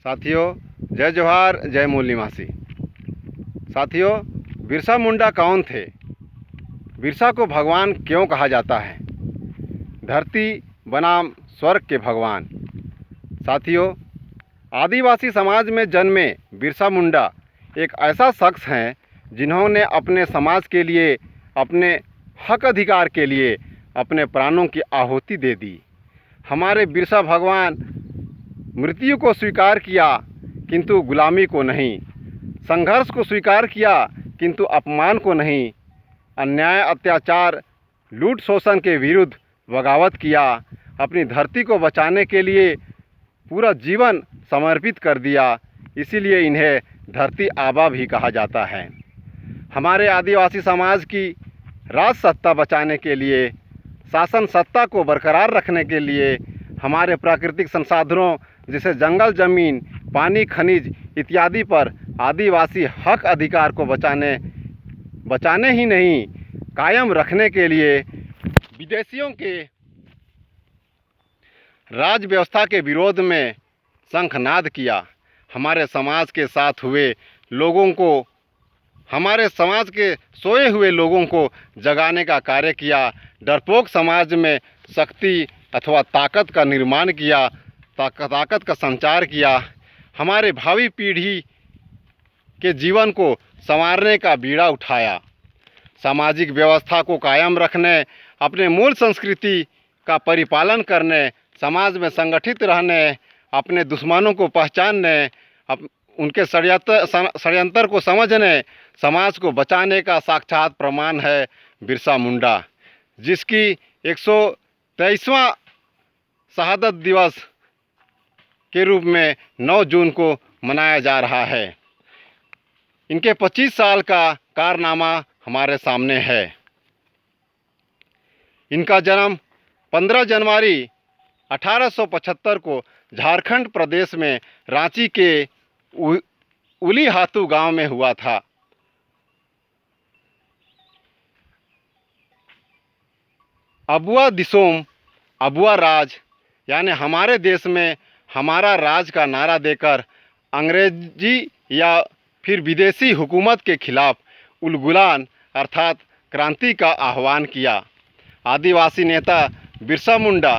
साथियों, जय जोहार, जय मूल निवासी। साथियों, बिरसा मुंडा कौन थे? बिरसा को भगवान क्यों कहा जाता है? धरती बनाम स्वर्ग के भगवान। साथियों, आदिवासी समाज में जन्मे बिरसा मुंडा एक ऐसा शख्स हैं जिन्होंने अपने समाज के लिए, अपने हक अधिकार के लिए अपने प्राणों की आहुति दे दी। हमारे बिरसा भगवान मृत्यु को स्वीकार किया किंतु गुलामी को नहीं, संघर्ष को स्वीकार किया किंतु अपमान को नहीं, अन्याय, अत्याचार, लूट शोषण के विरुद्ध बगावत किया, अपनी धरती को बचाने के लिए पूरा जीवन समर्पित कर दिया। इसीलिए इन्हें धरती आबा भी कहा जाता है। हमारे आदिवासी समाज की राज सत्ता बचाने के लिए, शासन सत्ता को बरकरार रखने के लिए, हमारे प्राकृतिक संसाधनों जैसे जंगल, ज़मीन, पानी, खनिज इत्यादि पर आदिवासी हक अधिकार को बचाने ही नहीं, कायम रखने के लिए विदेशियों के राज व्यवस्था के विरोध में शंखनाद किया। हमारे समाज के साथ हुए लोगों को, हमारे समाज के सोए हुए लोगों को जगाने का कार्य किया। डरपोक समाज में शक्ति अथवा ताकत का निर्माण किया, ताकत का संचार किया। हमारे भावी पीढ़ी के जीवन को संवारने का बीड़ा उठाया। सामाजिक व्यवस्था को कायम रखने, अपने मूल संस्कृति का परिपालन करने, समाज में संगठित रहने, अपने दुश्मनों को पहचानने, उनके षड्यंत्र को समझने, समाज को बचाने का साक्षात प्रमाण है बिरसा मुंडा, जिसकी 123वां शहादत दिवस के रूप में 9 जून को मनाया जा रहा है। इनके 25 साल का कारनामा हमारे सामने है। इनका जन्म 15 जनवरी 1875 को झारखंड प्रदेश में रांची के उलीहातू गांव में हुआ था। अबुआ दिसोम, अबुआ राज, यानी हमारे देश में हमारा राज का नारा देकर अंग्रेजी या फिर विदेशी हुकूमत के खिलाफ उलगुलान अर्थात क्रांति का आह्वान किया। आदिवासी नेता बिरसा मुंडा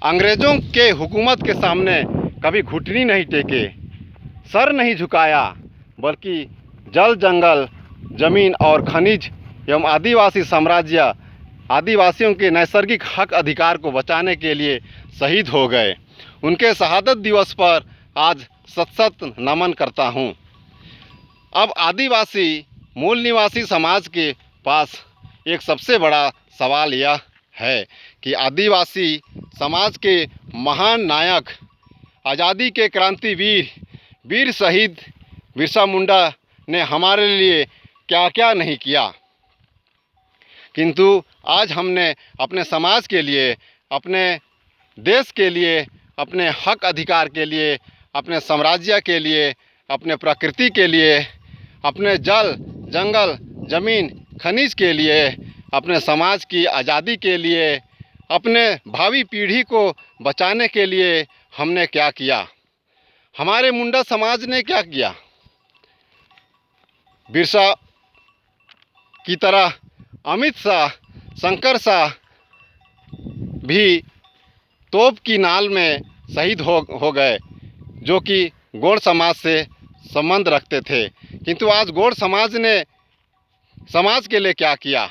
अंग्रेज़ों के हुकूमत के सामने कभी घुटनी नहीं टेके, सर नहीं झुकाया, बल्कि जल, जंगल, ज़मीन और खनिज एवं आदिवासी साम्राज्य, आदिवासियों के नैसर्गिक हक अधिकार को बचाने के लिए शहीद हो गए। उनके शहादत दिवस पर आज सत नमन करता हूँ। अब आदिवासी मूल निवासी समाज के पास एक सबसे बड़ा सवाल यह है कि आदिवासी समाज के महान नायक, आज़ादी के क्रांतिवीर, वीर शहीद बिरसा मुंडा ने हमारे लिए क्या क्या नहीं किया, किंतु आज हमने अपने समाज के लिए, अपने देश के लिए, अपने हक अधिकार के लिए, अपने साम्राज्य के लिए, अपने प्रकृति के लिए, अपने जल, जंगल, ज़मीन, खनिज के लिए, अपने समाज की आज़ादी के लिए, अपने भावी पीढ़ी को बचाने के लिए हमने क्या किया? हमारे मुंडा समाज ने क्या किया? बिरसा की तरह अमित शाह, शंकर शाह भी तोप की नाल में शहीद हो गए, जो कि गौड़ समाज से संबंध रखते थे। किंतु आज गौड़ समाज ने समाज के लिए क्या किया?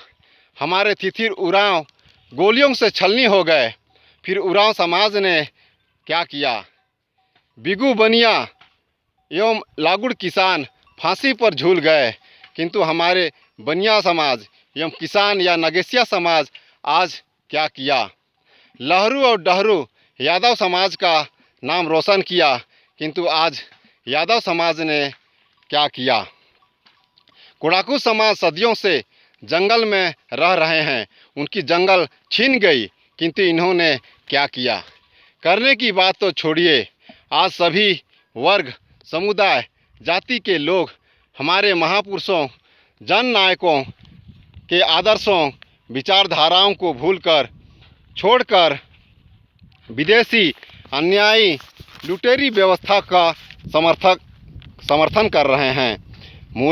हमारे तिथिर उरांव गोलियों से छलनी हो गए। फिर उरांव समाज ने क्या किया? बिगू बनिया एवं लागुड़ किसान फांसी पर झूल गए, किंतु हमारे बनिया समाज एवं किसान या नगेसिया समाज आज क्या किया? लहरू और डहरू यादव समाज का नाम रोशन किया, किंतु आज यादव समाज ने क्या किया? कोड़ाकू समाज सदियों से जंगल में रह रहे हैं, उनकी जंगल छीन गई, किंतु इन्होंने क्या किया? करने की बात तो छोड़िए, आज सभी वर्ग, समुदाय, जाति के लोग हमारे महापुरुषों, जन नायकों के आदर्शों, विचारधाराओं को भूलकर, छोड़कर विदेशी अन्यायी लुटेरी व्यवस्था का समर्थन कर रहे हैं।